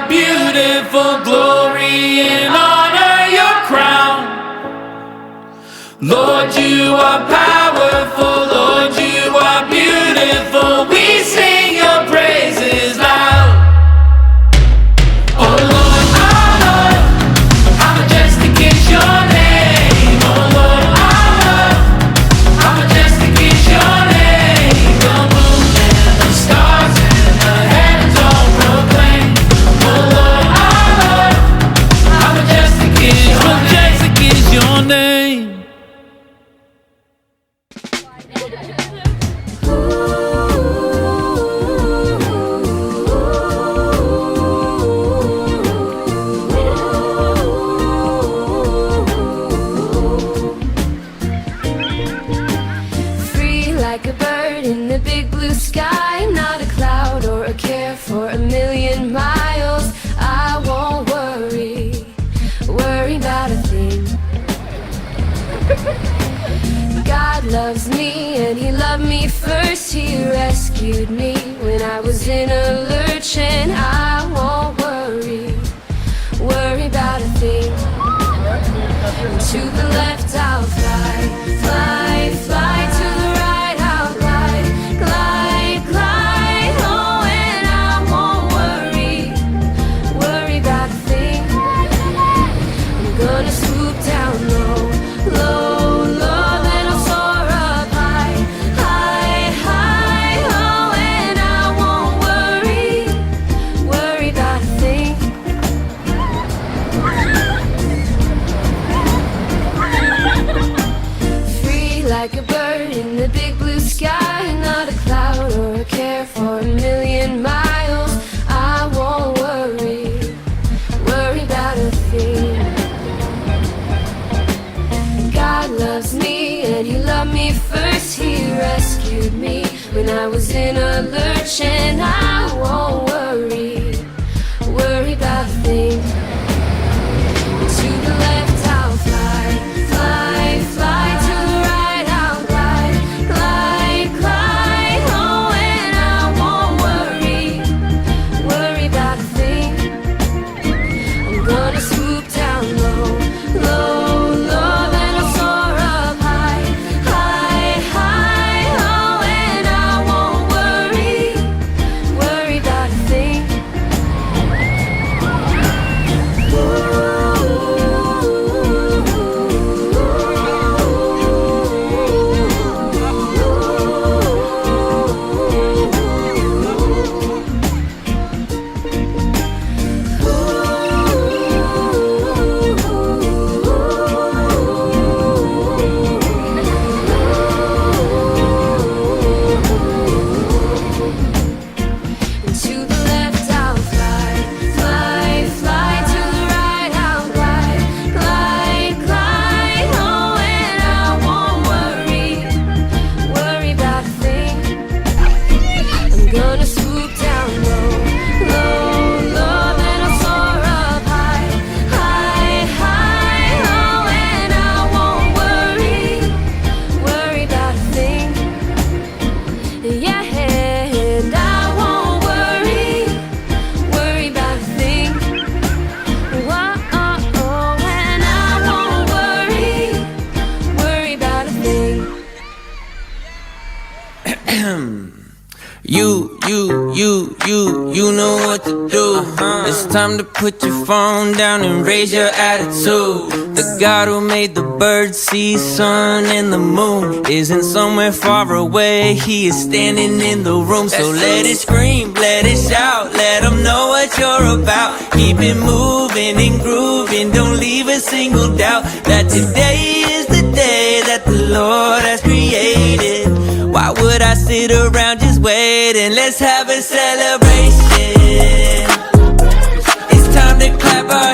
are beautiful, glory and honor your crown. Lord, you are powerful, Lord, you are beautiful. We sing your praises loud. Oh Lord, our Lord, how majestic is your name. Oh Lord, our Lord, how majestic is your name. The moon and the stars and the heavens all proclaim. Oh Lord, our Lord, how majestic is your name. Like a bird in the big blue sky, not a cloud or a care for a million miles. I won't worry about a thing. God loves me and He loved me first. He rescued me when I was in a lurch, and I won't worry about a thing. And to the left I'll fly, fly, fly. To the right I'll glide, glide, glide. Oh, and I won't worry about a thing. I'm gonna swoop down low, low, low. Then I'll soar up high, high, high. Oh, and I won't worry about a thing. Like a bird in the big blue sky, not a cloud or a care for a million miles. I won't worry about a thing. God loves me and He loved me first. He rescued me when I was in a lurch, and I won't worry about a thing. To the left I'll fly, fly, fly. To the right I'll glide, glide, glide. Oh, and I won't worry about a thing. I'm gonna swoop down low, low, low. Then I'll soar up high, high, high. Oh, and I won't worry about a thing. To the left I'll fly, fly, fly. To the right I'll glide, glide, glide. Oh, and I won't worry about a thing. I'm gonna swoop down low, low, low. Then I'll soar up high, high, high. Oh, and I won't worry about a thing. Yeah, and I won't worry about a thing. Whoa, oh, oh, and I won't worry about a thing. You know what to do. It's time to put your phone down and raise your attitude. The God who made the birds, sea, sun, and the moon isn't somewhere far away. He is standing in the room. So let it scream, let it shout, let them know what you're about. Keep it moving and grooving, don't leave a single doubt that today is the day that the Lord has created. Why would I sit around just waiting? Let's have a celebration. It's time to clap our